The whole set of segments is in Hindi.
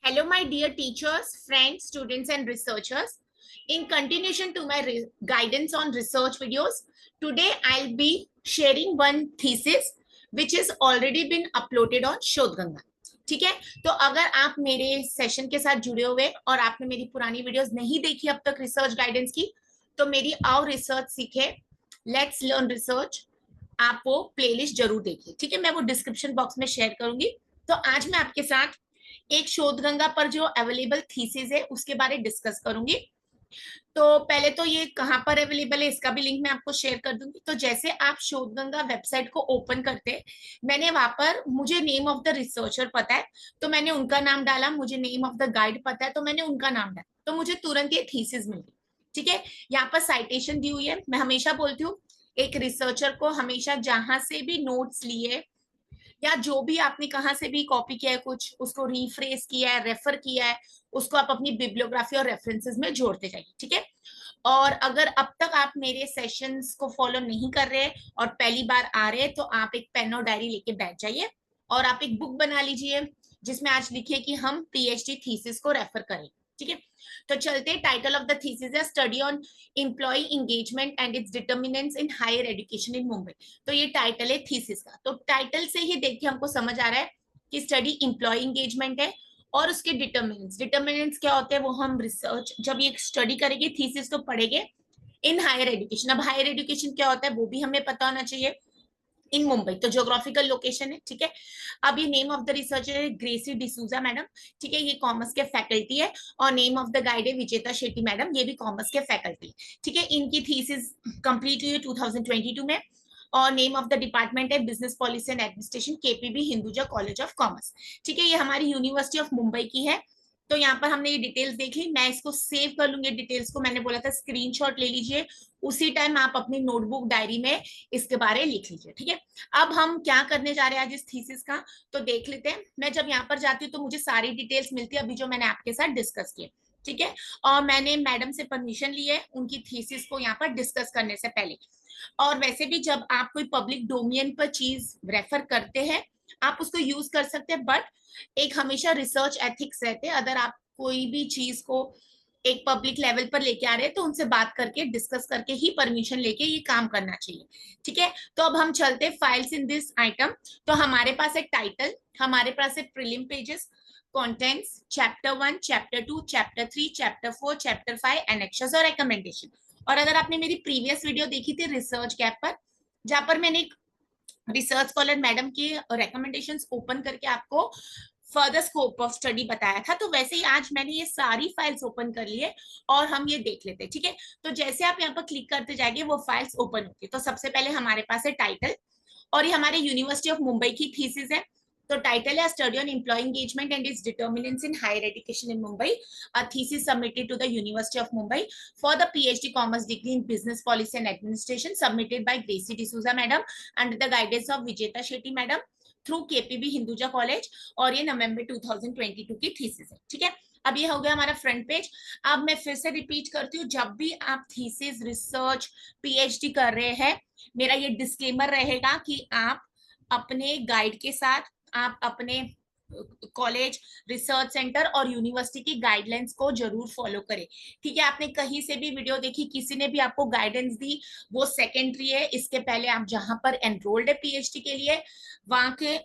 Hello, my dear teachers, friends, students, and researchers. In continuation to my guidance on research videos, today I'll be sharing one thesis which has already been uploaded on Shodhganga. ठीक है, तो अगर आप मेरे सेशन के साथ जुड़े हुए और आपने मेरी पुरानी वीडियोस नहीं देखी अब तक रिसर्च गाइडेंस की, तो मेरी आओ रिसर्च सीखे, लेट्स लर्न रिसर्च, आप वो प्लेलिस्ट जरूर देखिए. ठीक है, मैं वो डिस्क्रिप्शन बॉक्स में शेयर करूंगी. तो आज मैं आपके साथ एक शोधगंगा पर जो अवेलेबल थीसिस है उसके बारे डिस्कस करूंगी. तो पहले तो ये कहाँ पर अवेलेबल है इसका भी लिंक मैं आपको शेयर कर दूंगी. तो जैसे आप शोधगंगा वेबसाइट को ओपन करते हैं, मैंने वहां पर मुझे नेम ऑफ द रिसर्चर पता है तो मैंने उनका नाम डाला, मुझे नेम ऑफ द गाइड पता है तो मैंने उनका नाम डाला, तो मुझे तुरंत ये थीसिस मिल गई. ठीक है, यहाँ पर साइटेशन दी हुई है. मैं हमेशा बोलती हूँ एक रिसर्चर को हमेशा जहां से भी नोट्स लिए या जो भी आपने कहाँ से भी कॉपी किया है, कुछ उसको रीफ्रेस किया है, रेफर किया है, उसको आप अपनी बिब्लियोग्राफी और रेफरेंसेस में जोड़ते जाइए. ठीक है, और अगर अब तक आप मेरे सेशंस को फॉलो नहीं कर रहे और पहली बार आ रहे हैं तो आप एक पेन और डायरी लेके बैठ जाइए और आप एक बुक बना लीजिए जिसमें आज लिखिए कि हम पीएचडी थीसिस को रेफर करें. ठीक है, तो चलते. टाइटल ऑफ द थीसिस है study on employee engagement and its determinants in higher education in Mumbai. तो ये टाइटल है थीसिस का. तो टाइटल से ही देख के हमको समझ आ रहा है कि स्टडी एम्प्लॉय एंगेजमेंट है और उसके डिटर्मिनेंट्स क्या होते हैं वो हम रिसर्च जब ये स्टडी करेंगे, थीसिस तो पढ़ेंगे इन हायर एजुकेशन. अब हायर एजुकेशन क्या होता है वो भी हमें पता होना चाहिए. इन मुंबई तो ज्योग्राफिकल लोकेशन है. ठीक है, अब ये नेम ऑफ द रिसर्चर है ग्रेसी डिसूजा मैडम. ठीक है, ये कॉमर्स के फैकल्टी है और नेम ऑफ द गाइड है विजेता शेट्टी मैडम, ये भी कॉमर्स के फैकल्टी. ठीक है, इनकी थीसिस कंप्लीट हुई है 2022 में और नेम ऑफ द डिपार्टमेंट है business policy and administration, KPB Hinduja College of Commerce. ठीक है, ये हमारी यूनिवर्सिटी ऑफ मुंबई की है. तो यहाँ पर हमने ये डिटेल्स देख ली, मैं इसको सेव कर लूंगी डिटेल्स को. मैंने बोला था स्क्रीनशॉट ले लीजिए, उसी टाइम आप अपनी नोटबुक डायरी में इसके बारे में लिख लीजिए. ठीक है, अब हम क्या करने जा रहे हैं आज इस थीसिस का तो देख लेते हैं. मैं जब यहाँ पर जाती हूँ तो मुझे सारी डिटेल्स मिलती है अभी जो मैंने आपके साथ डिस्कस किए. ठीक है, और मैंने मैडम से परमिशन ली है उनकी थीसिस को यहाँ पर डिस्कस करने से पहले. और वैसे भी जब आप कोई पब्लिक डोमेन पर चीज रेफर करते हैं आप उसको यूज कर सकते हैं, बट एक हमेशा रिसर्च एथिक्स रहते हैं. अगर आप कोई भी चीज को एक पब्लिक लेवल पर लेके आ रहे हैं तो उनसे बात करके डिस्कस करके ही परमिशन लेके ये काम करना चाहिए. ठीक है, तो अब हम चलते फाइल्स इन दिस आइटम. तो हमारे पास एक टाइटल, हमारे पास एक prelim pages, contents, chapter 1, chapter 2, chapter 3, chapter 4, chapter 5, annexes और रिकमेंडेशन. और अगर आपने मेरी प्रीवियस वीडियो देखी थी रिसर्च गैप पर, जहां पर मैंने एक रिसर्च स्कॉलर मैडम की रिकमेंडेशंस ओपन करके आपको फर्दर स्कोप ऑफ स्टडी बताया था, तो वैसे ही आज मैंने ये सारी फाइल्स ओपन कर ली है और हम ये देख लेते हैं. ठीक है, तो जैसे आप यहाँ पर क्लिक करते जाएंगे वो फाइल्स ओपन होती है. तो सबसे पहले हमारे पास है टाइटल और ये हमारे यूनिवर्सिटी ऑफ मुंबई की थीसिस है. तो टाइटल है study on employee engagement and its determinants in higher education in Mumbai, a thesis submitted to the university of Mumbai for the PhD Commerce degree in Business Policy and Administration submitted by Gracie D'Souza madam under the guidance of Vijeta Shetty madam through KPB Hinduja College. और ये नवंबर 2022 की थीसिस है. ठीक है, अब ये हो गया हमारा फ्रंट पेज. अब मैं फिर से रिपीट करती हूँ, जब भी आप थीसिस रिसर्च पीएचडी कर रहे हैं मेरा ये डिस्क्लेमर रहेगा कि आप अपने गाइड के साथ, आप अपने कॉलेज, रिसर्च सेंटर और यूनिवर्सिटी की गाइडलाइंस को जरूर फॉलो करें. ठीक है, आपने कहीं से भी वीडियो देखी, किसी ने भी आपको गाइडेंस दी, वो सेकेंडरी है. इसके पहले आप जहां पर एनरोल्ड है पीएचडी के लिए वहां के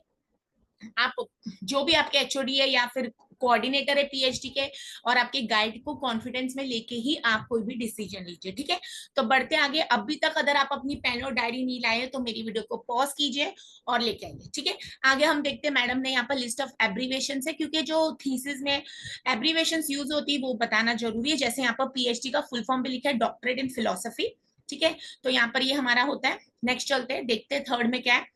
आप जो भी आपके एचओडी है या फिर कोऑर्डिनेटर है पीएचडी के और आपके गाइड को कॉन्फिडेंस में लेके ही आप कोई भी डिसीजन लीजिए. ठीक है, तो बढ़ते आगे. अभी तक अगर आप अपनी पेन और डायरी नहीं लाए तो मेरी वीडियो को पॉज कीजिए और लेके आइए. ठीक है, आगे हम देखते हैं. मैडम ने यहाँ पर लिस्ट ऑफ एब्रीवेशन है क्योंकि जो थीसिस में एब्रीवेशन यूज होती है वो बताना जरूरी है. जैसे यहाँ पर पीएचडी का फुल फॉर्म भी लिखा है डॉक्टरेट इन फिलोसफी. ठीक है, तो यहाँ पर ये हमारा होता है. नेक्स्ट चलते हैं, देखते हैं थर्ड में क्या है.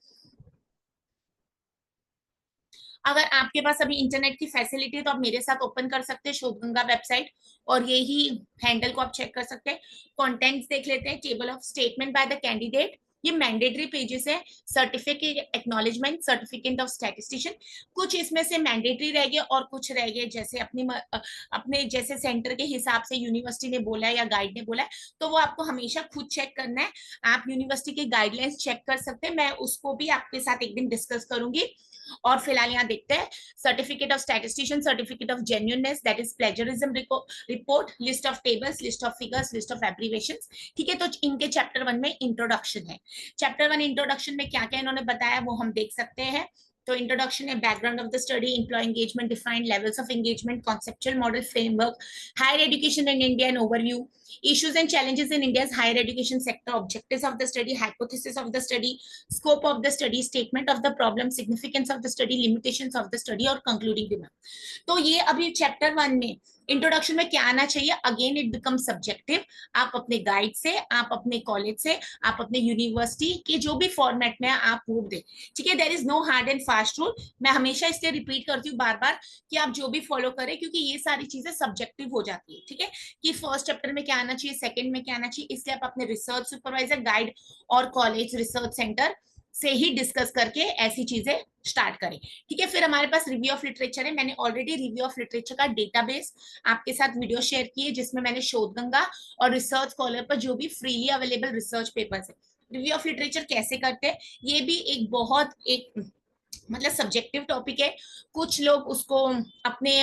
अगर आपके पास अभी इंटरनेट की फैसिलिटी है तो आप मेरे साथ ओपन कर सकते हैं शोधगंगा वेबसाइट और यही हैंडल को आप चेक कर सकते हैं. कंटेंट्स देख लेते हैं. Table of statement by the candidate, ये मैंडेटरी पेजेस है. Certificate acknowledgement, certificate of statistician, कुछ इसमें से मैंडेटरी रह गए और कुछ रह गए जैसे अपने जैसे सेंटर के हिसाब से यूनिवर्सिटी ने बोला है या गाइड ने बोला है, तो वो आपको हमेशा खुद चेक करना है. आप यूनिवर्सिटी की गाइडलाइंस चेक कर सकते हैं, मैं उसको भी आपके साथ एक दिन डिस्कस करूंगी. और फिलहाल यहाँ देखते हैं certificate of statistician, certificate of genuineness, that is plagiarism report, list of tables, list of figures, list of abbreviations. ठीक है, तो इनके चैप्टर 1 में इंट्रोडक्शन है। चैप्टर 1 इंट्रोडक्शन में क्या क्या इन्होंने बताया वो हम देख सकते हैं। तो इंट्रोडक्शन है, background of the study, employee engagement, defined levels of engagement, conceptual model framework, higher education in India and overview, issues and challenges in India's higher education sector, objectives of the study, hypothesis of the study, scope of the study, statement of the problem, significance of the study, limitations of the study और concluding remark। तो ये अभी चैप्टर 1 में इंट्रोडक्शन में क्या आना चाहिए, अगेन इट बिकम सब्जेक्टिव। आप अपने गाइड से, आप अपने कॉलेज से, आप अपने यूनिवर्सिटी के जो भी फॉर्मेट में आप प्रूव दे। ठीक है, there is no hard and fast rule. मैं हमेशा इसलिए रिपीट करती हूँ बार बार कि आप जो भी फॉलो करें, क्योंकि ये सारी चीजें सब्जेक्टिव हो जाती है। ठीक है, कि फर्स्ट चैप्टर में क्या आना चाहिए, सेकंड में क्या आना चाहिए, इसलिए आप अपने रिसर्च सुपरवाइजर, गाइड और कॉलेज रिसर्च सेंटर से ही डिस्कस करके ऐसी चीजें स्टार्ट करें। ठीक है, फिर हमारे पास रिव्यू ऑफ लिटरेचर है। मैंने ऑलरेडी रिव्यू ऑफ लिटरेचर का डेटाबेस आपके साथ वीडियो शेयर की है, जिसमें मैंने शोधगंगा और रिसर्च स्कॉलर पर जो भी फ्रीली अवेलेबल रिसर्च पेपर्स है, रिव्यू ऑफ लिटरेचर कैसे करते हैं, ये भी एक बहुत एक मतलब सब्जेक्टिव टॉपिक है। कुछ लोग उसको अपने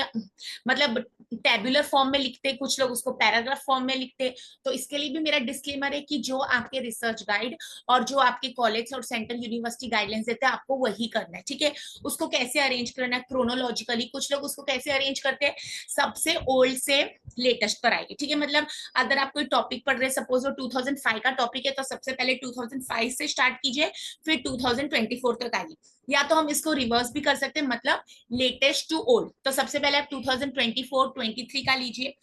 मतलब टेबुलर फॉर्म में लिखते, कुछ लोग उसको पैराग्राफ फॉर्म में लिखते। तो इसके लिए भी मेरा डिस्क्लेमर है कि जो आपके रिसर्च गाइड और जो आपके कॉलेज और सेंटर यूनिवर्सिटी गाइडलाइंस देते हैं, आपको वही करना है। ठीक है, उसको कैसे अरेंज करना है क्रोनोलॉजिकली, कुछ लोग उसको कैसे अरेंज करते हैं, सबसे ओल्ड से लेटेस्ट पर आएगी। ठीक है, मतलब अगर आप कोई टॉपिक पढ़ रहे, सपोज वो 2005 का टॉपिक है, तो सबसे पहले 2005 से स्टार्ट कीजिए, फिर 2024 तक आइए। या तो हम इसको रिवर्स भी कर सकते हैं, मतलब लेटेस्ट टू ओल्ड। तो सबसे पहले आप 2024 23 का लीजिए।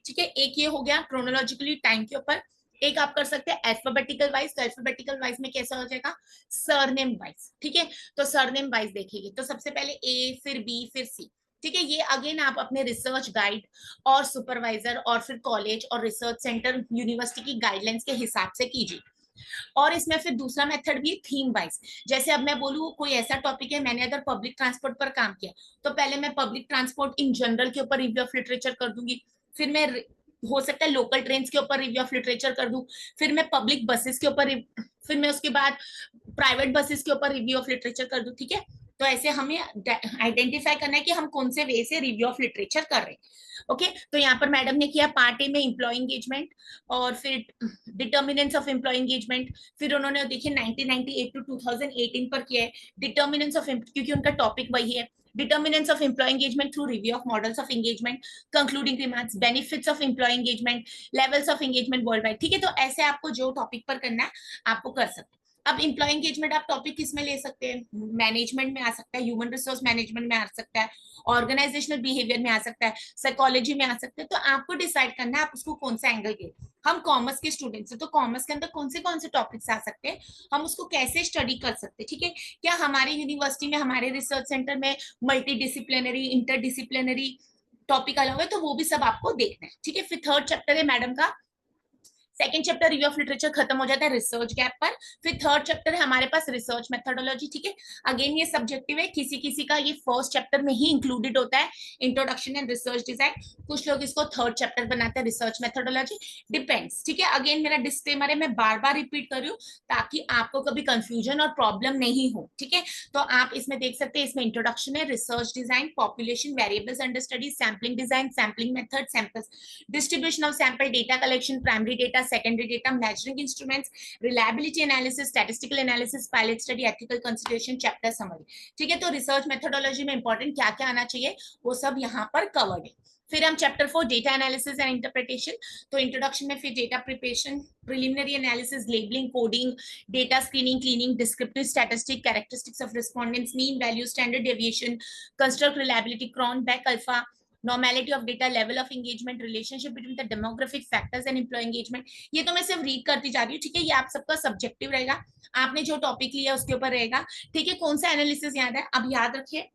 ठीक है, एक ये हो गया क्रोनोलॉजिकली टाइम के ऊपर। एक आप कर सकते हैं अल्फाबेटिकल वाइज। तो अल्फाबेटिकल वाइज में कैसा हो जाएगा, सरनेम वाइज। ठीक है, तो सरनेम वाइज देखिए, तो सबसे पहले ए, फिर बी, फिर सी। ठीक है, ये अगेन आप अपने रिसर्च गाइड और सुपरवाइजर और फिर कॉलेज और रिसर्च सेंटर यूनिवर्सिटी की गाइडलाइंस के हिसाब से कीजिए। और इसमें फिर दूसरा मेथड भी थीम वाइज। जैसे अब मैं बोलूँ कोई ऐसा टॉपिक है, मैंने अगर पब्लिक ट्रांसपोर्ट पर काम किया, तो पहले मैं पब्लिक ट्रांसपोर्ट इन जनरल के ऊपर रिव्यू ऑफ लिटरेचर कर दूंगी। फिर मैं हो सकता है लोकल ट्रेन के ऊपर रिव्यू ऑफ लिटरेचर कर दूं। फिर मैं पब्लिक बसेस के ऊपर, फिर मैं उसके बाद प्राइवेट बसेस के ऊपर रिव्यू ऑफ लिटरेचर कर दूं। ठीक है, तो ऐसे हमें आइडेंटिफाई करना है कि हम कौन से वे से रिव्यू ऑफ लिटरेचर कर रहे हैं। ओके, तो यहाँ पर मैडम ने किया पार्ट ए में एम्प्लॉय एंगेजमेंट और फिर डिटर्मिनेंट्स ऑफ एम्प्लॉय एंगेजमेंट। फिर उन्होंने देखिए 1998 टू 2018 पर किया है डिटर्मिनेंट्स ऑफ, क्योंकि उनका टॉपिक वही है, determinants of employee engagement through review of models of engagement, concluding remarks, benefits of employee engagement, levels of engagement worldwide। ठीक है, तो ऐसे आपको जो टॉपिक पर करना है आपको कर सकते हैं। अब एम्प्लॉय एंगेजमेंट आप टॉपिक किस में ले सकते हैं, मैनेजमेंट में आ सकता है, ह्यूमन रिसोर्स मैनेजमेंट में आ सकता है, ऑर्गेनाइजेशनल बिहेवियर में आ सकता है, साइकोलॉजी में आ सकता है। तो आपको डिसाइड करना है आप उसको कौन सा एंगल के। हम कॉमर्स के स्टूडेंट्स हैं, तो कॉमर्स के अंदर कौन से टॉपिक्स आ सकते हैं, हम उसको कैसे स्टडी कर सकते हैं। ठीक है, क्या हमारे यूनिवर्सिटी में, हमारे रिसर्च सेंटर में multi disciplinary, inter disciplinary topic अलग है, तो वो भी सब आपको देखना है। ठीक है, फिर थर्ड चैप्टर है मैडम का, second chapter review of literature खत्म हो जाता है रिसर्च गैप पर। फिर थर्ड चैप्टर है हमारे पास रिसर्च मेथोडोलॉजी। ठीक है, अगेन ये सब्जेक्टिव है, किसी किसी का ये फर्स्ट चैप्टर में ही इंक्लूडेड होता है, इंट्रोडक्शन एंड रिसर्च डिजाइन। कुछ लोग इसको थर्ड चैप्टर बनाते हैं, रिसर्च मेथोडोलॉजी, डिपेंड्स। ठीक है, अगेन मेरा डिस्क्लेमर है, मैं बार बार रिपीट कर रही हूँ ताकि आपको कभी कंफ्यूजन और प्रॉब्लम नहीं हो। ठीक है, तो आप इसमें देख सकते हैं, इसमें इंट्रोडक्शन है, research design, population, variables under study, sampling design, sampling method, samples, distribution of sample, data collection, primary data, secondary data, measuring instruments, reliability analysis, statistical analysis, pilot study, ethical consideration, chapter summary। ठीक है, तो रिसर्च मेथोडोलॉजी में इंपॉर्टेंट क्या क्या आना चाहिए वो सब यहाँ पर कवर्ड है। फिर हम chapter 4 data analysis and interpretation. तो इंट्रोडक्शन में फिर data preparation, preliminary analysis, labelling, coding, data screening, cleaning, descriptive statistic, characteristics of respondents, mean value, standard deviation, construct reliability, Cronbach alpha, normality of data, level of engagement, relationship between the demographic factors and employee engagement। ये तो मैं सिर्फ रीड करती जा रही हूँ। ठीक है, ये आप सबका सब्जेक्टिव रहेगा, आपने जो टॉपिक लिया उसके ऊपर रहेगा। ठीक है, कौन सा एनालिसिस याद है, अब याद रखिए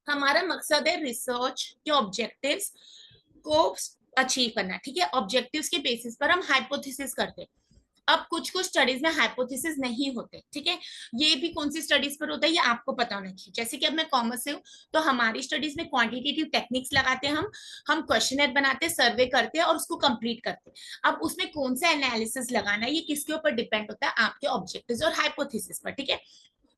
हमारा मकसद है रिसर्च के ऑब्जेक्टिव्स को अचीव करना। ठीक है, ऑब्जेक्टिव्स के बेसिस पर हम हाइपोथेसिस करते हैं। अब कुछ कुछ स्टडीज में हाइपोथेसिस नहीं होते। ठीक है, ये भी कौन सी स्टडीज पर होता है ये आपको पता होना चाहिए। जैसे कि अब मैं कॉमर्स से हूँ, तो हमारी स्टडीज में क्वांटिटेटिव टेक्निक्स लगाते हैं, हम क्वेश्चनर बनाते हैं, सर्वे करते हैं और उसको कंप्लीट करते हैं। अब उसमें कौन सा एनालिसिस लगाना है ये किसके ऊपर डिपेंड होता है, आपके ऑब्जेक्टिव्स और हाइपोथेसिस पर। ठीक है,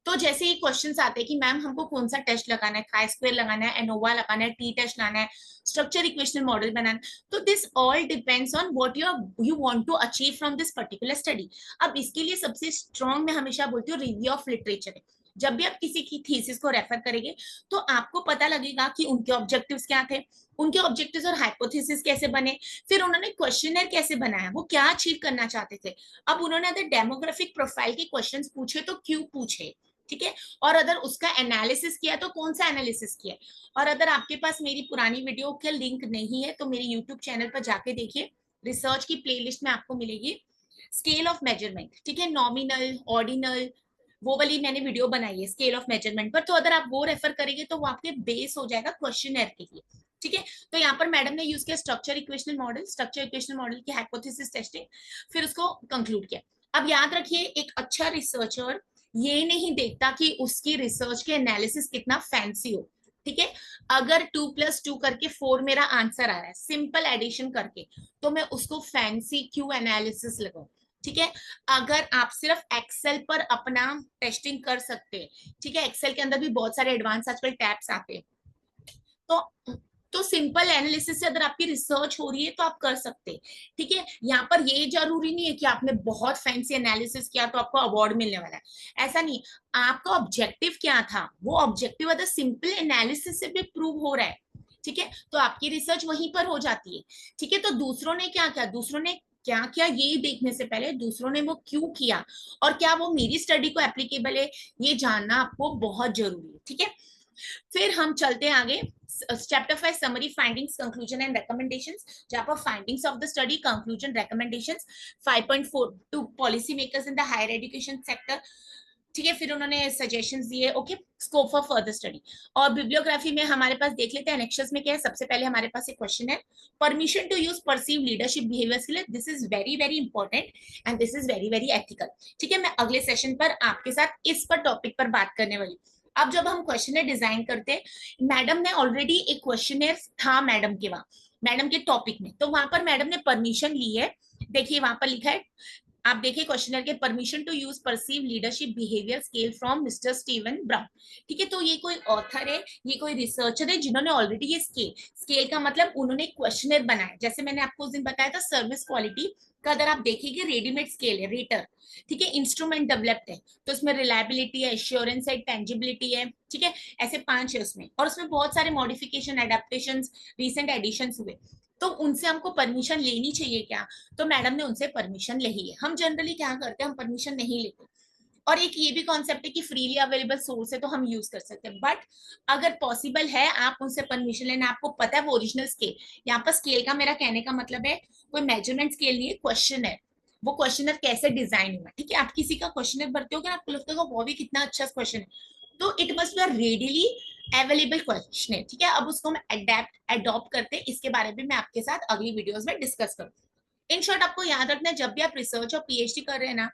तो जैसे ही क्वेश्चंस आते हैं कि मैम हमको कौन सा टेस्ट लगाना है, काई स्क्वायर लगाना है, एनोवा लगाना है, टी टेस्ट लाना है, स्ट्रक्चर इक्वेशन मॉडल बनाना है, तो this all depends on what you want to achieve from this particular study. अब इसके लिए सबसे स्ट्रॉन्ग मैं हमेशा बोलती हूँ रिव्यू ऑफ लिटरेचर है। जब भी आप किसी की थीसिस को रेफर करेंगे तो आपको पता लगेगा कि उनके ऑब्जेक्टिव्स क्या थे, उनके ऑब्जेक्टिव्स और हाइपोथेसिस कैसे बने, फिर उन्होंने क्वेश्चनर कैसे बनाया, वो क्या अचीव करना चाहते थे। अब उन्होंने अगर डेमोग्राफिक प्रोफाइल के क्वेश्चंस पूछे तो क्यों पूछे, ठीक है, और अगर उसका एनालिसिस किया तो कौन सा एनालिसिस किया। और अगर आपके पास मेरी पुरानी वीडियो का लिंक नहीं है तो मेरे यूट्यूब चैनल पर जाके देखिए, रिसर्च की प्लेलिस्ट में आपको मिलेगी स्केल ऑफ मेजरमेंट, ठीक है, नॉमिनल, ऑर्डिनल, वो वाली मैंने वीडियो बनाई है स्केल ऑफ मेजरमेंट पर। तो अगर आप वो रेफर करेंगे तो वो आपके बेस हो जाएगा क्वेश्चनर के लिए, ठीक है। तो यहाँ पर मैडम ने यूज किया structure equational model, structure equational model की हाइपोथेसिस टेस्टिंग, फिर उसको कंक्लूड किया। अब याद रखिए एक अच्छा रिसर्चर ये नहीं देखता कि उसकी रिसर्च के एनालिसिस कितना फैंसी हो, ठीक है। अगर 2+2 करके 4 मेरा आंसर आ रहा है सिंपल एडिशन करके, तो मैं उसको फैंसी क्यों एनालिसिस लगाऊं, ठीक है। अगर आप सिर्फ एक्सेल पर अपना टेस्टिंग कर सकते हैं, ठीक है, एक्सेल के अंदर भी बहुत सारे एडवांस आजकल टैब्स आते हैं, तो सिंपल एनालिसिस से अगर आपकी रिसर्च हो रही है तो आप कर सकते हैं, ठीक है। यहाँ पर ये जरूरी नहीं है कि आपने बहुत फैंसी एनालिसिस किया तो आपको अवार्ड मिलने वाला है, ऐसा नहीं। आपका ऑब्जेक्टिव क्या था, वो ऑब्जेक्टिव अगर सिंपल एनालिसिस से भी प्रूव हो रहा है, ठीक है, तो आपकी रिसर्च वहीं पर हो जाती है, ठीक है। तो दूसरों ने क्या किया, दूसरों ने क्या किया ये देखने से पहले दूसरों ने वो क्यों किया और क्या वो मेरी स्टडी को एप्लीकेबल है, ये जानना आपको बहुत जरूरी है, ठीक है। फिर हम चलते हैं आगे, chapter 5 summary findings conclusion and recommendations, जहां पर findings of the study, conclusion, recommendations, 5.4 to policy makers in the higher education sector, ठीक है। फिर उन्होंने सजेशंस दिए, okay, scope for further study. और बिब्लियोग्राफी में हमारे पास देख लेते हैं एनेक्शंस में क्या है। सबसे पहले हमारे पास एक क्वेश्चन है, permission to use perceive leadership behaviour skill, this is very very important and this is very very ethical, ठीक है। मैं अगले सेशन पर आपके साथ इस पर टॉपिक पर बात करने वाली। अब जब हम क्वेश्चनर डिजाइन करते हैं, मैडम ने ऑलरेडी एक क्वेश्चनर था मैडम के वहां, मैडम के टॉपिक में, तो वहां पर मैडम ने परमिशन ली है, देखिए वहां पर लिखा है, आप देखिए क्वेश्चनर के, permission to use perceive leadership behaviour scale from mister Steven Brown, ठीक है। तो ये कोई ऑथर है, ये कोई रिसर्चर है जिन्होंने ऑलरेडी ये स्केल, स्केल का मतलब उन्होंने क्वेश्चनर बनाया, जैसे मैंने आपको उस दिन बताया था सर्विस क्वालिटी का, अगर आप देखेंगे रेडीमेड स्केल है, रेटर, ठीक है, इंस्ट्रूमेंट डेवलप्ड है, तो उसमें रिलायबिलिटी है, एश्योरेंस है, टेंजिबिलिटी है, ठीक है, ऐसे 5 है उसमें, और उसमें बहुत सारे मॉडिफिकेशन, एडेप्टेशन, रिसेंट एडिशन हुए, तो उनसे हमको परमिशन लेनी चाहिए क्या, तो मैडम ने उनसे परमिशन ली है। हम जनरली क्या करते हैं, हम परमिशन नहीं लेते, और एक ये भी कॉन्सेप्ट है कि फ्रीली अवेलेबल सोर्स है तो हम यूज कर सकते हैं, बट अगर पॉसिबल है आप उनसे परमिशन लेना, आपको पता है वो ओरिजिनल स्केल, यहाँ पर स्केल का मेरा कहने का मतलब है कोई मेजरमेंट स्केल नहीं है, क्वेश्चन है, वो क्वेश्चनर कैसे डिजाइन हुआ, ठीक है। आप किसी का क्वेश्चनर भरते हो, आपको लगता है वो भी कितना अच्छा क्वेश्चन है, तो it must be readily available question है, ठीक है। अब उसको हम अडॉप्ट करते हैं, इसके बारे में मैं आपके साथ अगली वीडियोस में डिस्कस करूँ। इन शॉर्ट आपको याद रखना है, जब भी आप रिसर्च और पीएचडी कर रहे हैं ना,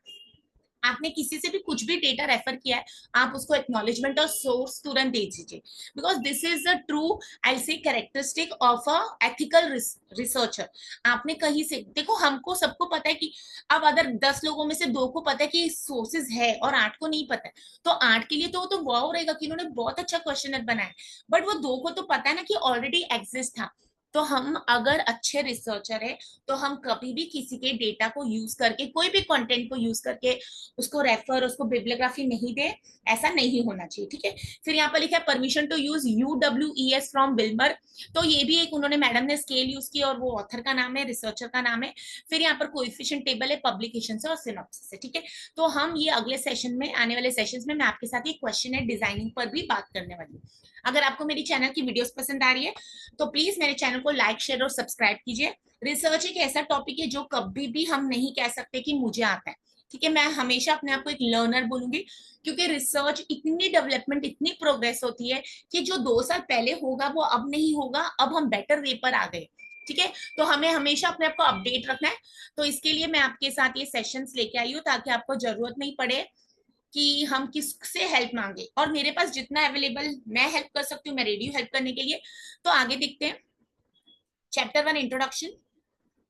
आपने किसी से भी कुछ भी डेटा रेफर किया है, आप उसको एक्नॉलेजमेंट और सोर्स तुरंत दे दीजिए, because this is the true I say characteristic of a ethical researcher. आपने कहीं से देखो, हमको सबको पता है कि अब अगर 10 लोगों में से 2 को पता है कि सोर्सेज है और 8 को नहीं पता है, तो 8 के लिए तो वाव रहेगा कि इन्होंने बहुत अच्छा क्वेश्चनर बनाया, बट वो 2 को तो पता है ना कि ऑलरेडी एग्जिस्ट था। तो हम अगर अच्छे रिसर्चर है तो हम कभी भी किसी के डेटा को यूज करके, कोई भी कंटेंट को यूज करके उसको रेफर, उसको बिब्लियोग्राफी नहीं दे, ऐसा नहीं होना चाहिए, ठीक है। फिर यहाँ पर लिखा है permission to use UWES from Wilmar, तो ये भी एक उन्होंने मैडम ने स्केल यूज की और वो ऑथर का नाम है, रिसर्चर का नाम है। फिर यहाँ पर कोएफिशिएंट टेबल है पब्लिकेशन से और सिनॉप्सिस से, ठीक है। तो हम ये अगले सेशन में, आने वाले सेशन में मैं आपके साथ ये क्वेश्चन है डिजाइनिंग पर भी बात करने वाली हूँ। अगर आपको मेरी चैनल की वीडियोस पसंद आ रही है तो प्लीज मेरे चैनल को लाइक, शेयर और सब्सक्राइब कीजिए। रिसर्च एक ऐसा टॉपिक है जो कभी भी हम नहीं कह सकते कि मुझे आता है, ठीक है। मैं हमेशा अपने आप को एक लर्नर बोलूंगी, क्योंकि रिसर्च इतनी डेवलपमेंट, इतनी प्रोग्रेस होती है कि जो 2 साल पहले होगा वो अब नहीं होगा, अब हम बेटर वे पर आ गए, ठीक है। तो हमें हमेशा अपने आप को अपडेट रखना है, तो इसके लिए मैं आपके साथ ये सेशंस लेके आई हूँ ताकि आपको जरूरत नहीं पड़े कि हम किससे हेल्प मांगे, और मेरे पास जितना अवेलेबल मैं हेल्प कर सकती हूँ, मैं रेडी हूँ हेल्प करने के लिए। तो आगे देखते हैं, चैप्टर 1 इंट्रोडक्शन,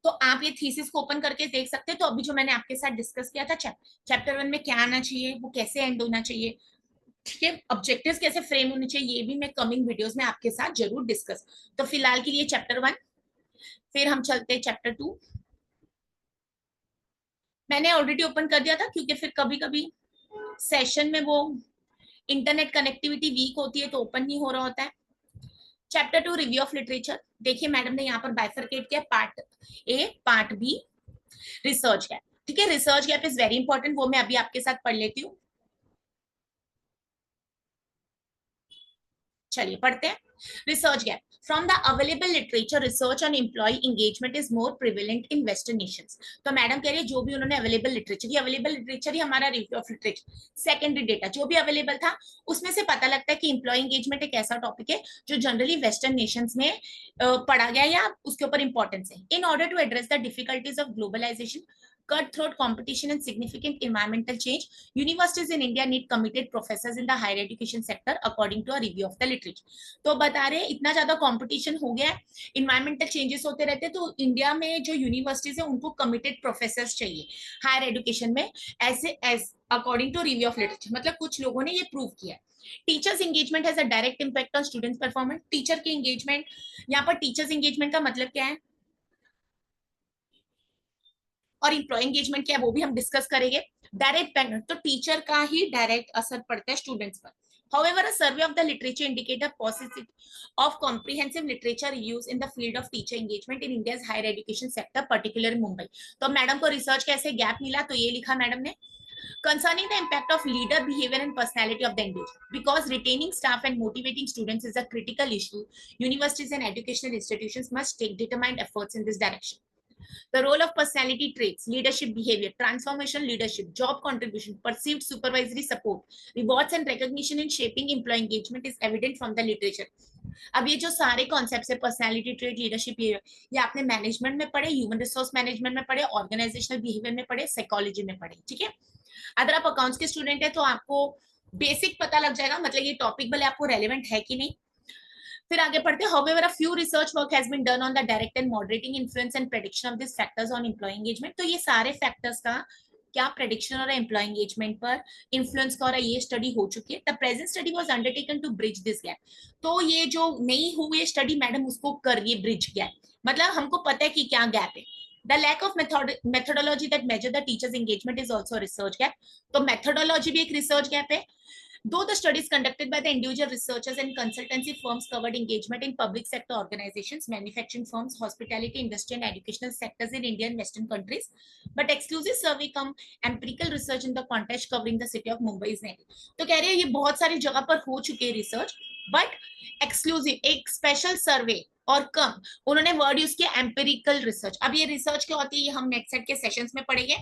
तो आप ये थीसिस को ओपन करके देख सकते हैं। तो अभी जो मैंने आपके साथ डिस्कस किया था चैप्टर 1 में क्या आना चाहिए, वो कैसे एंड होना चाहिए, ठीक है, ऑब्जेक्टिव्स कैसे फ्रेम होने चाहिए ये भी मैं कमिंग वीडियोस में आपके साथ जरूर डिस्कस। तो फिलहाल के लिए चैप्टर 1, फिर हम चलते हैं चैप्टर 2। मैंने ऑलरेडी ओपन कर दिया था क्योंकि फिर कभी कभी सेशन में वो इंटरनेट कनेक्टिविटी वीक होती है तो ओपन नहीं हो रहा होता है। Chapter 2 review of literature. देखिए मैडम ने यहाँ पर बाइफरकेट किया, part A part B, research gap. ठीक है, research gap is very important, वो मैं अभी आपके साथ पढ़ लेती हूँ। चलिए पढ़ते हैं। Research gap. From the available literature research on employee engagement is more prevalent in western nations. तो मैडम कह रही है जो भी उन्होंने अवेलेबल लिटरेचर, ये अवेलेबल लिटरेचर ही हमारा review of literature secondary data जो भी अवेलेबल था उसमें से पता लगता है कि एम्प्लॉय एंगेजमेंट एक ऐसा टॉपिक है जो जनरली वेस्टर्न नेशंस में पढ़ा गया या उसके ऊपर इंपॉर्टेंस है। In order to address the difficulties of globalisation, cutthroat competition and significant environmental change, universities in India need committed professors in the higher education sector according to a review of the literature। तो बता रहे हैं इतना ज्यादा कंपटीशन हो गया है, इन्वायरमेंटल चेंजेस होते रहते हैं, तो इंडिया में जो यूनिवर्सिटीज है उनको कमिटेड प्रोफेसर्स चाहिए हायर एजुकेशन में, ऐसे according to review of literature. मतलब कुछ लोगों ने ये प्रूव किया। Teachers engagement has a direct impact on students performance. Teacher के एंगेजमेंट, यहाँ पर टीचर्स एंगेजमेंट का मतलब क्या है और एम्प्लॉय एंगेजमेंट क्या है वो भी हम डिस्कस करेंगे। डायरेक्ट तो टीचर का ही डायरेक्ट असर पड़ता है स्टूडेंट्स पर। However, a survey of the literature indicate a paucity of comprehensive literature use in the field of teacher engagement in India's higher education sector, particularly Mumbai। तो मैडम को रिसर्च कैसे गैप मिला, तो ये लिखा मैडम ने, concerning the impact of leader behavior and personality of the individual, because retaining staff and motivating students is a critical issue, universities and educational institutions must take determined efforts in this direction। The role of personality traits, leadership behavior, transformation leadership, job contribution, perceived supervisory support, rewards and recognition in shaping employee engagement is evident from the literature। अब ये जो सारे कॉन्सेप्ट्स है, पर्सनालिटी ट्रेट, लीडरशिप, ये आपने मैनेजमेंट में पढ़े, ह्यूमन रिसोर्स मैनेजमेंट में पढ़े, ऑर्गेनाइजेशनल बिहेवियर में पढ़े, साइकोलॉजी में पढ़े। ठीक है, अगर आप अकाउंट्स के स्टूडेंट है तो आपको बेसिक पता लग जाएगा, मतलब ये टॉपिक भले आपको रेलिवेंट है कि नहीं। फिर आगे पढ़ते हैं। However, a few research work has been done on the direct and moderating influence and prediction of these factors on employee engagement। तो ये सारे फैक्टर्स का क्या प्रेडिक्शन हो रहा है एम्प्लॉय एंगेजमेंट पर, इन्फ्लुएंस का हो रहा है, ये स्टडी हो चुकी है। The present study was undertaken to bridge this gap. तो ये जो नई हुई स्टडी मैडम उसको कर रही है ब्रिज गैप, मतलब हमको पता है कि क्या गैप है। The lack of methodology that measure the teachers engagement is also a research gap। तो methodology भी एक research gap है। Though the studies conducted by the individual researchers and consultancy firms covered engagement in public sector organizations, manufacturing firms, hospitality industry and educational sectors in India and Western countries, but exclusive survey cum empirical research in the context covering the city of Mumbai is needed। तो कह रहे हैं ये बहुत सारी जगह पर हो चुके हैं रिसर्च, बट एक्सक्लूसिव एक स्पेशल सर्वे और कम उन्होंने वर्ड यूज किया एम्पिरिकल रिसर्च। अब ये रिसर्च क्या होती है ये हम नेक्स्ट सेट के सेशंस में पढ़ेंगे।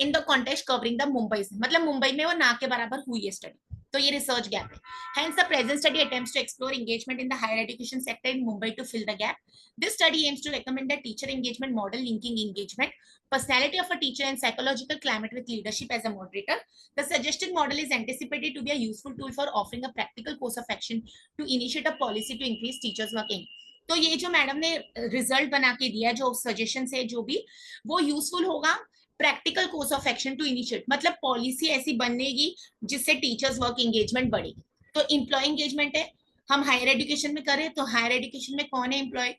In the context covering the Mumbai, मतलब मुंबई में वो ना के बराबर हुई है स्टडी, तो ये रिसर्च गैप है। Hence, the present study attempts to explore engagement in the higher education sector in Mumbai to fill the gap. This study aims to recommend a teacher engagement model linking engagement, personality of a teacher, and psychological climate with leadership as a moderator. The suggested model is anticipated to be a useful tool for offering a practical course of action to initiate a policy to increase teachers' working। तो ये जो मैडम ने रिजल्ट बना के दिया, जो सजेशन है जो भी, वो यूजफुल होगा practical course of action to initiate, मतलब पॉलिसी ऐसी बनेगी जिससे टीचर्स वर्क एंगेजमेंट बढ़ेगी। तो एम्प्लॉय एंगेजमेंट है, हम हायर एजुकेशन में करें तो हायर एजुकेशन में कौन है एम्प्लॉय,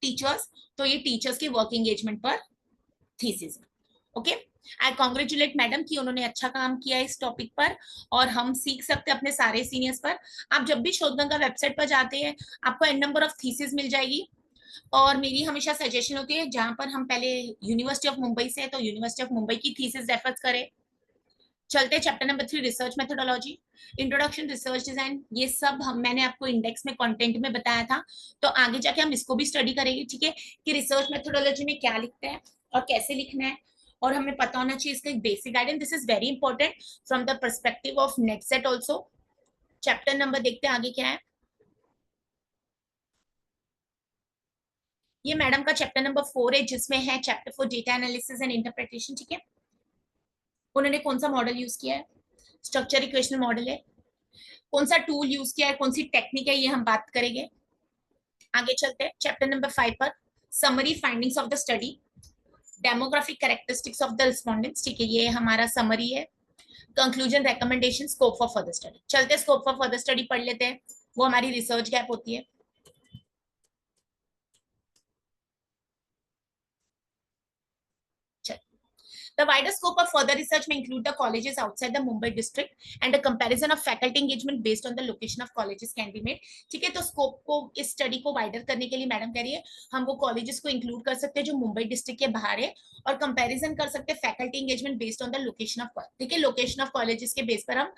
टीचर्स, तो ये टीचर्स के वर्क एंगेजमेंट पर thesis. Okay, I congratulate madam कि उन्होंने अच्छा काम किया इस टॉपिक पर, और हम सीख सकते हैं अपने सारे सीनियर्स पर। आप जब भी शोधगंगा वेबसाइट पर जाते हैं आपको एन नंबर ऑफ थीसिस मिल जाएगी, और मेरी हमेशा सजेशन होती है जहां पर हम पहले यूनिवर्सिटी ऑफ मुंबई से है तो यूनिवर्सिटी ऑफ मुंबई की थीसिस रेफर करें। चलते chapter number 3 research methodology, introduction, research design, ये सब मैंने आपको इंडेक्स में कंटेंट में बताया था, तो आगे जाके हम इसको भी स्टडी करेंगे। ठीक है, कि रिसर्च मेथोडोलॉजी में क्या लिखते हैं और कैसे लिखना है, और हमें पता होना चाहिए इसका एक basic guidance. This is very important from the perspective of net set also. Chapter number देखते हैं आगे क्या है। ये मैडम का चैप्टर नंबर 4 है जिसमें है chapter 4 data analysis and interpretation. ठीक है, उन्होंने कौन सा मॉडल यूज किया है, स्ट्रक्चर इक्वेशनल मॉडल है, कौन सा टूल यूज किया है, कौन सी टेक्निक है, ये हम बात करेंगे। आगे चलते हैं चैप्टर नंबर 5 पर, summary findings of the study, demographic characteristics of the respondents. ठीक है, ये हमारा समरी है। Conclusion, recommendation, scope for further study. चलते स्कोप फॉर फर्दर स्टडी पढ़ लेते हैं, वो हमारी रिसर्च गैप होती है। The wider scope of further research may include the colleges outside the Mumbai district, and a comparison of faculty engagement based on the location of colleges can be made. ठीक है, तो स्कोप को, इस स्टडी को वाइडर करने के लिए मैडम कह रही है हम वो कॉलेजेस को इंक्लूड कर सकते हैं जो मुंबई डिस्ट्रिक्ट के बाहर है, और कंपैरिजन कर सकते हैं faculty engagement based on the location of, ठीक है, लोकेशन ऑफ कॉलेजेस के बेस पर हम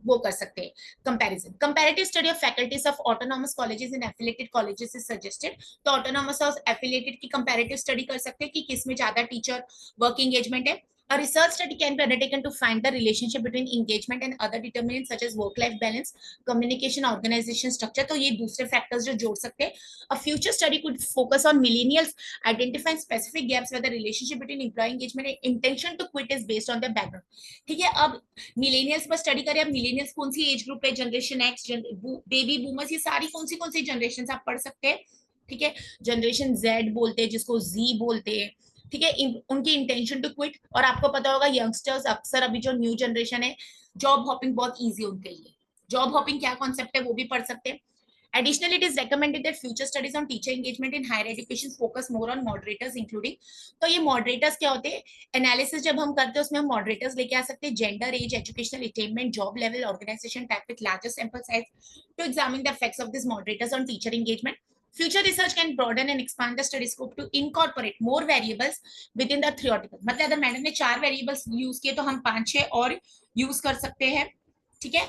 वो कर सकते हैं comparison. Comparative study of faculties of autonomous colleges and affiliated colleges is suggested. तो ऑटोनॉमस और एफिलिएटेड की कंपैरेटिव स्टडी कर सकते हैं कि किसमें ज्यादा टीचर वर्क एंगेजमेंट है। A research study can be undertaken to find the relationship between engagement and other determinants such as work-life balance, communication, organization structure. तो ये दूसरे factors जो जोड़ सकते हैं. A future study could focus on millennials, identifying specific gaps where the relationship between employee engagement and intention to quit is based on their background. ठीक है, अब millennials पर study करें. अब millennials कौन सी age group है? Generation X, baby boomers, ये सारी कौन सी generations आप पढ़ सकते हैं. ठीक है, जनरेशन Z बोलते हैं जिसको Z बोलते हैं. ठीक है, उनकी इंटेंशन टू क्विट, और आपको पता होगा यंगस्टर्स अक्सर अभी जो न्यू जनरेशन है जॉब हॉपिंग बहुत इजी उनके लिए. जॉब हॉपिंग क्या कॉन्सेप्ट है वो भी पढ़ सकते हैं. Additionally, it is recommended that future studies on teacher engagement in higher education focus more on moderators, including. तो ये moderators क्या होते हैं? Analysis जब हम करते हैं उसमें हम moderators लेके आ सकते हैं, gender, age, educational attainment, job level, organization type with larger sample size to examine the effects of these moderators on teacher engagement. Future research can broaden and expand the study scope to incorporate more variables within the theoretical. मतलब अगर मैडम ने 4 variables use किए तो हम 5-6 और use कर सकते हैं. ठीक है,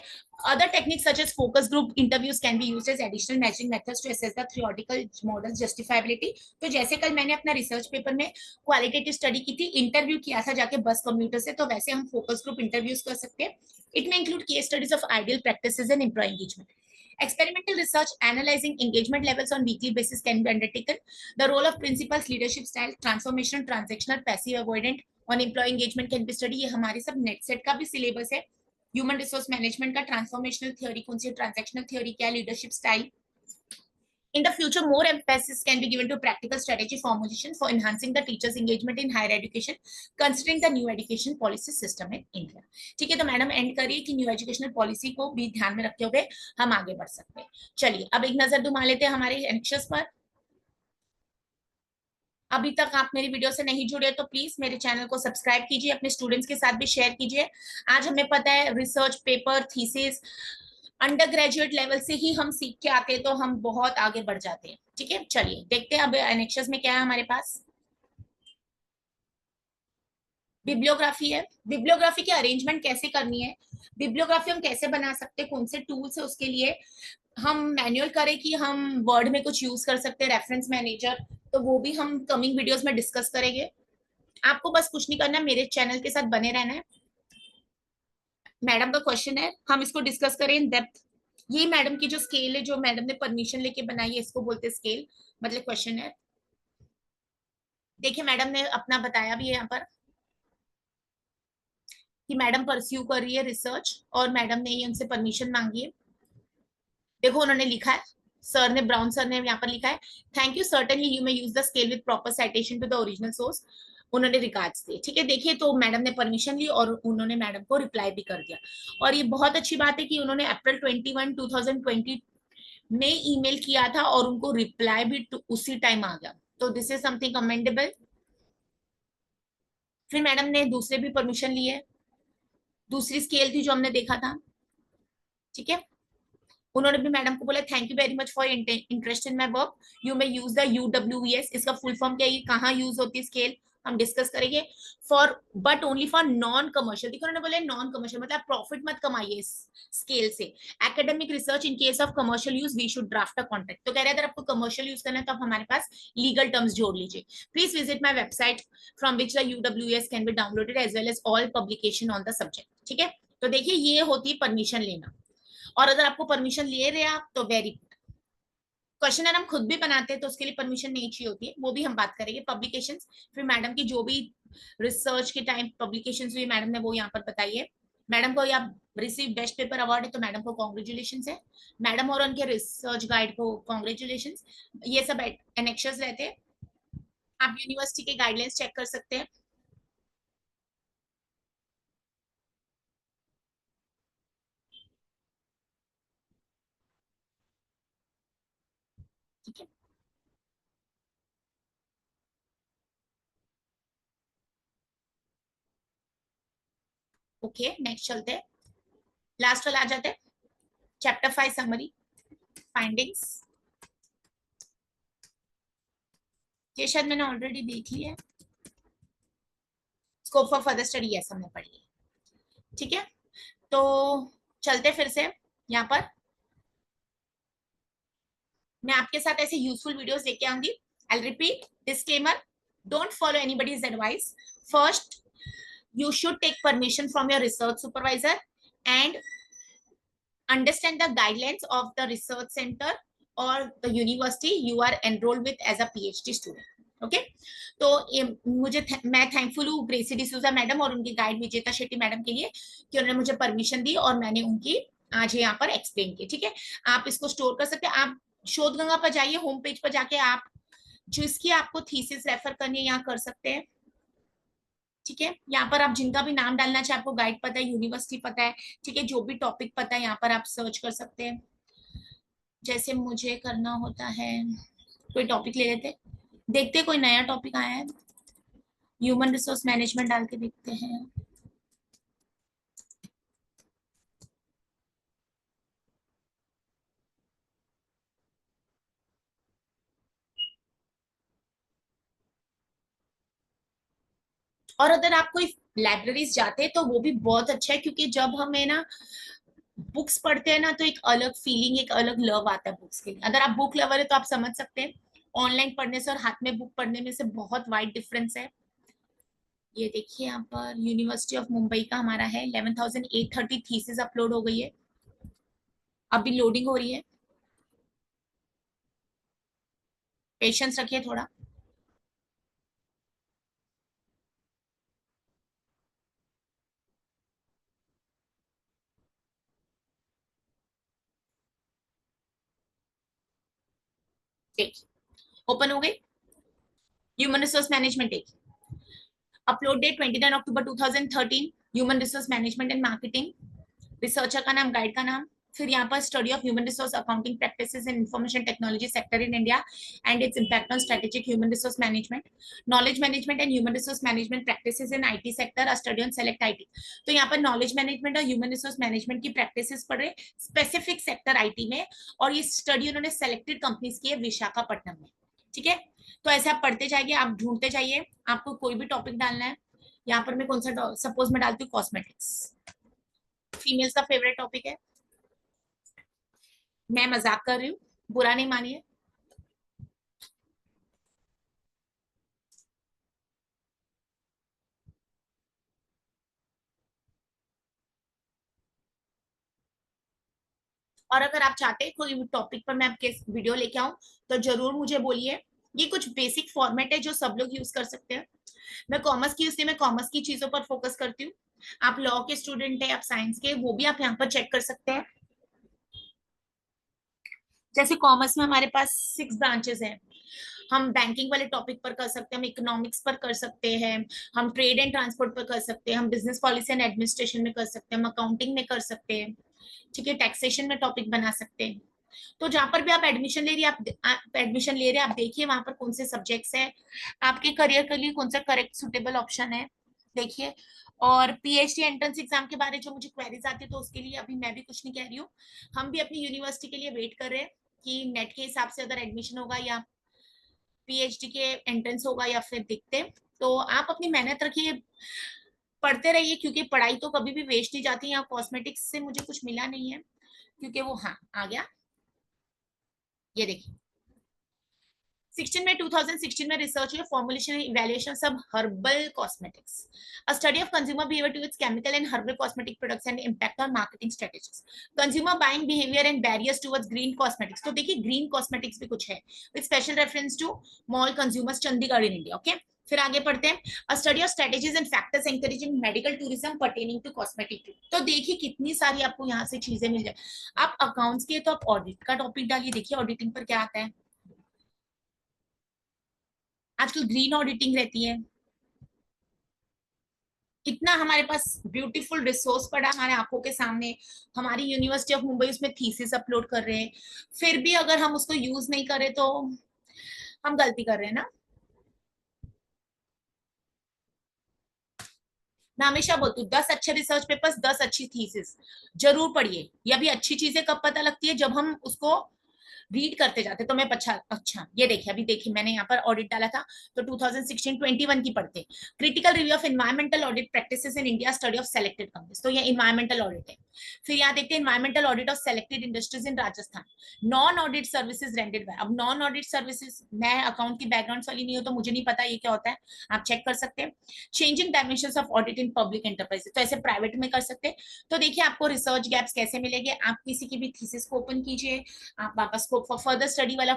other techniques such as focus group interviews can be used as additional matching methods to assess the theoretical models justifiability. तो जैसे कल मैंने अपना रिसर्च पेपर में क्वालिटेटिव स्टडी की थी, इंटरव्यू किया था जाके बस कम्यूटर से, तो वैसे हम फोकस ग्रुप इंटरव्यूज कर सकते हैं. इट में include case studies of ideal practices and employee engagement. Experimental research analyzing engagement levels on weekly basis can be undertaken. The role of principals, leadership style, transformational, transactional, passive, avoidant on employee engagement can be studied. ये हमारे सब नेट सेट का भी सिलेबस है. ह्यूमन रिसोर्स मैनेजमेंट का ट्रांसफॉर्मेशनल थ्योरी कौन सी, ट्रांजैक्शनल थ्योरी क्या, leadership style. In the future, more emphasis can be given to practical strategy formulation for enhancing the teachers' engagement in higher education, considering the new education policy system in India. ठीक है, तो मैडम एंड करिए कि न्यू एजुकेशनल पॉलिसी को भी ध्यान में रखते हुए हम आगे बढ़ सकते हैं. चलिए अब एक नजर घुमा लेते हैं हमारे एनेक्सस पर. अभी तक आप मेरी वीडियो से नहीं जुड़े तो प्लीज मेरे चैनल को सब्सक्राइब कीजिए, अपने स्टूडेंट्स के साथ भी शेयर कीजिए. आज हमें पता है research paper, thesis under graduate level से ही हम सीख के आते हैं तो हम बहुत आगे बढ़ जाते हैं. ठीक है, चलिए देखते हैं अब एनेक्सस में क्या है हमारे पास. बिब्लियोग्राफी है. बिब्लियोग्राफी की अरेंजमेंट कैसे करनी है, बिब्लियोग्राफी हम कैसे बना सकते हैं, कौन से टूल्स है उसके लिए, हम मैनुअल करें कि हम वर्ड में कुछ यूज कर सकते हैं, रेफरेंस मैनेजर, तो वो भी हम कमिंग वीडियोस में डिस्कस करेंगे. आपको बस कुछ नहीं करना, मेरे चैनल के साथ बने रहना है. मैडम का क्वेश्चन है, हम इसको डिस्कस करें इन डेप्थ. ये मैडम की जो स्केल है, जो मैडम ने परमिशन लेके बनाई है, इसको बोलते हैं स्केल, मतलब क्वेश्चन है. देखिए मैडम ने अपना बताया भी है यहाँ पर कि मैडम परस्यू कर रही है रिसर्च और मैडम ने ये उनसे परमिशन मांगी है. देखो उन्होंने लिखा है, सर ने, ब्राउन सर ने यहाँ पर लिखा है, thank you, certainly you may use the scale with proper citation to the original source. उन्होंने रिगार्ड्स दिए. ठीक है, देखिए तो मैडम ने परमिशन ली और उन्होंने मैडम को रिप्लाई भी कर दिया. और ये बहुत अच्छी बात है कि उन्होंने अप्रैल 21 2020 में ईमेल किया था और उनको रिप्लाई भी उसी टाइम आ गया. तो दिस इज समथिंग कमेंडेबल. फिर मैडम ने दूसरे भी परमिशन लिए, दूसरी स्केल थी जो हमने देखा था. ठीक है, उन्होंने भी मैडम को बोला thank you very much for interest in my work, you may use the UWES. इसका फुल फॉर्म क्या है, कहाँ यूज होती है स्केल, हम डिस्कस करेंगे. For but only for non commercial. देखो उन्होंने बोले नॉन कमर्शियल मतलब प्रॉफिट मत कमाइए इस स्केल से. Academic research in case of commercial use we should draft a contract. तो कह रहे हैं अगर आपको कमर्शियल यूज करना है तो आप हमारे पास लीगल टर्म्स जोड़ लीजिए. Please visit my website from which the UWES can be downloaded as well as all publication on the subject. ठीक है, तो देखिए ये होती है परमिशन लेना. और अगर आपको परमिशन ले रहे हैं आप तो वेरी गुड. क्वेश्चनर हम खुद भी बनाते हैं तो उसके लिए परमिशन नहीं चाहिए होती है, वो भी हम बात करेंगे. पब्लिकेशंस, फिर मैडम की जो भी रिसर्च के टाइम पब्लिकेशंस हुई मैडम ने वो यहाँ पर बताई है. मैडम को या रिसीव बेस्ट पेपर अवार्ड है तो मैडम को कॉन्ग्रेचुलेशन है. मैडम और उनके रिसर्च गाइड को कॉन्ग्रेचुलेशन. ये सब एनेक्शंस रहते हैं, आप यूनिवर्सिटी के गाइडलाइंस चेक कर सकते हैं. ठीक है, ओके नेक्स्ट चलते हैं, लास्ट वाला आ जाते हैं, चैप्टर 5 समरी फाइंडिंग्स। ये शायद मैंने ऑलरेडी देख लिया है, scope for further study yes हमने पढ़ी है। ठीक है, तो चलते फिर से यहाँ पर, मैं आपके साथ ऐसे यूजफुल वीडियोस लेके आऊंगी। I repeat disclaimer, don't follow anybody's advice. First, you should take permission from your research supervisor and understand the guidelines of the research center or the university you are enrolled with as a PhD student। Okay, तो मैं थैंकफुल हूँ ग्रेसी डिसूजा मैडम और उनकी गाइड विजेता शेट्टी मैडम के लिए कि उन्होंने मुझे परमिशन दी और मैंने उनकी आज यहाँ पर एक्सप्लेन की। ठीक है, आप इसको स्टोर कर सकते हैं, आप शोध गंगा पर जाइए, होम पेज पर जाके आप जो इसकी आपको थीसिस रेफर करनी है यहाँ कर सकते हैं। ठीक है, यहाँ पर आप जिनका भी नाम डालना चाहे, आपको गाइड पता है, यूनिवर्सिटी पता है, ठीक है, जो भी टॉपिक पता है यहाँ पर आप सर्च कर सकते हैं। जैसे मुझे करना होता है, कोई टॉपिक ले लेते, देखते कोई नया टॉपिक आया है, ह्यूमन रिसोर्स मैनेजमेंट डाल के देखते हैं। और अगर आप कोई लाइब्रेरीज जाते हैं तो वो भी बहुत अच्छा है, क्योंकि जब हमें ना बुक्स पढ़ते हैं ना तो एक अलग फीलिंग, एक अलग लव आता है बुक्स के लिए। अगर आप बुक लवर है तो आप समझ सकते हैं ऑनलाइन पढ़ने से और हाथ में बुक पढ़ने में से बहुत वाइड डिफरेंस है। ये देखिए यहाँ पर यूनिवर्सिटी ऑफ मुंबई का हमारा है, 11,830 थीसिस अपलोड हो गई है, अभी लोडिंग हो रही है, पेशेंस रखिए थोड़ा। देखिए ओपन हो गई, ह्यूमन रिसोर्स मैनेजमेंट देखिए, अपलोड डेट 29 अक्टूबर 2013, human resource management and marketing, researcher का नाम, गाइड का नाम, फिर यहाँ पर study of human resource accounting practices in information technology sector in India and its impact on strategic human resource management, knowledge management and human resource management practices in IT sector, a study on select IT. तो यहाँ पर नॉलेज मैनेजमेंट और ह्यूमन रिसोर्स मैनेजमेंट की प्रैक्टिसेस पढ़ रहे स्पेसिफिक सेक्टर आईटी में, और ये स्टडी उन्होंने सेलेक्टेड कंपनीज की है विशाखापट्टनम में। ठीक है, तो ऐसे आप पढ़ते जाइए, आप ढूंढते जाइए, आपको कोई भी टॉपिक डालना है। यहाँ पर मैं कौन सा सपोज मैं डालती हूँ कॉस्मेटिक्स, फीमेल्स का फेवरेट टॉपिक है, मैं मजाक कर रही हूँ, बुरा नहीं मानिए। और अगर आप चाहते हैं कोई टॉपिक पर मैं आपके वीडियो लेके आऊं तो जरूर मुझे बोलिए। ये कुछ बेसिक फॉर्मेट है जो सब लोग यूज कर सकते हैं। मैं कॉमर्स की, इसलिए मैं कॉमर्स की चीजों पर फोकस करती हूँ। आप लॉ के स्टूडेंट है, आप साइंस के, वो भी आप यहाँ पर चेक कर सकते हैं। जैसे कॉमर्स में हमारे पास 6 ब्रांचेस हैं, हम बैंकिंग वाले टॉपिक पर कर सकते हैं, हम इकोनॉमिक्स पर कर सकते हैं, हम ट्रेड एंड ट्रांसपोर्ट पर कर सकते हैं, हम बिजनेस पॉलिसी एंड एडमिनिस्ट्रेशन में कर सकते हैं, हम अकाउंटिंग में कर सकते हैं, ठीक है, टैक्सेशन में टॉपिक बना सकते हैं। तो जहां पर भी आप एडमिशन ले रही है, आप एडमिशन ले रहे हैं, आप देखिए वहां पर कौन से सब्जेक्ट्स हैं, आपके करियर के लिए कौन सा करेक्ट सुटेबल ऑप्शन है, देखिए। और पीएचडी एंट्रेंस एग्जाम के बारे में जो मुझे क्वेरीज आती है तो उसके लिए अभी मैं भी कुछ नहीं कह रही हूँ, हम भी अपनी यूनिवर्सिटी के लिए वेट कर रहे हैं कि नेट के हिसाब से अगर एडमिशन होगा या पीएचडी के एंट्रेंस होगा या फिर दिखते। तो आप अपनी मेहनत रखिए, पढ़ते रहिए, क्योंकि पढ़ाई तो कभी भी वेस्ट नहीं जाती। यहाँ कॉस्मेटिक्स से मुझे कुछ मिला नहीं है, क्योंकि वो हाँ आ गया, ये देखिए 16 में 2016 में रिसर्च हुई, फॉर्मुलेशन इवैल्यूएशन सब herbal cosmetics, a study of consumer behaviour to its chemical and herbal cosmetic products and impact on marketing strategies, consumer buying behaviour and barriers towards green cosmetics. तो देखिए ग्रीन कॉस्मेटिक्स भी कुछ है, with special reference to mall consumers Chandigarh in India. Okay, फिर आगे पढ़ते हैं, a study of strategies and factors encouraging medical tourism pertaining to cosmetic. तो देखिए कितनी सारी आपको यहाँ से चीजें मिल जाए। आप अकाउंट्स के तो आप ऑडिट का टॉपिक डालिए, देखिए ऑडिटिंग पर क्या आता है, आजकल ग्रीन ऑडिटिंग रहती है। इतना हमारे पास ब्यूटीफुल रिसोर्स पड़ा हमारे आंखों के सामने, हमारी यूनिवर्सिटी ऑफ मुंबई उसमें थीसिस अपलोड कर रहे हैं, फिर भी अगर हम उसको यूज नहीं करें तो हम गलती कर रहे हैं ना। मैं हमेशा बोलती हूँ 10 अच्छे रिसर्च पेपर्स, 10 अच्छी थीसिस जरूर पढ़िए। ये भी अच्छी चीजें कब पता लगती है, जब हम उसको रीड करते जाते। तो मैं अच्छा अच्छा ये देखिए, अभी देखिए मैंने यहाँ पर ऑडिट डाला था, तो 2016-21 की पढ़ते, critical review of environmental audit practices in India, study of selected companies, तो ये इन्वायरमेंटल ऑडिट है। फिर यहाँ देखते हैं environmental audit of selected industries in Rajasthan, non audit services rendered by. अब नॉन ऑडिट सर्विसेज, मैं अकाउंट की बैकग्राउंड वाली नहीं हो तो मुझे नहीं पता ये क्या होता है, आप चेक कर सकते हैं। Changing dimensions of audit in public enterprises, तो ऐसे प्राइवेट में कर सकते हैं। तो देखिए आपको रिसर्च गैप्स कैसे मिलेंगे, आप किसी की भी थीसिस को ओपन कीजिए, आप वापस स्कोप फॉर फर्दर स्टडी वाला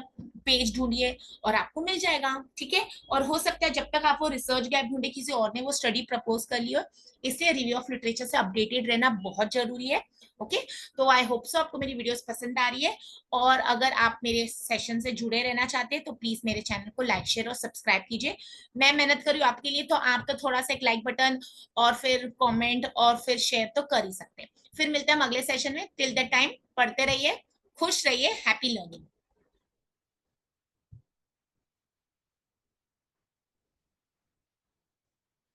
पेज ढूंढिए और आपको मिल जाएगा, ठीक है। और हो सकता है जब तक आप वो रिसर्च गैप ढूंढे, किसी और ने वो स्टडी प्रपोज कर ली हो, इसलिए रिव्यू ऑफ लिटरेचर से अपडेटेड रहना बहुत जरूरी है। ओके, तो आई होप सो आपको मेरी वीडियोस पसंद आ रही है, और अगर आप मेरे सेशन से जुड़े रहना चाहते हैं तो प्लीज मेरे चैनल को लाइक शेयर और सब्सक्राइब कीजिए। मैं मेहनत करी हूँ आपके लिए, तो आप तो थोड़ा सा एक लाइक बटन और फिर कमेंट और फिर शेयर तो कर ही सकते हैं। फिर मिलते हैं हम अगले सेशन में, टिल दैट टाइम पढ़ते रहिए, खुश रहिए, हैप्पी लर्निंग।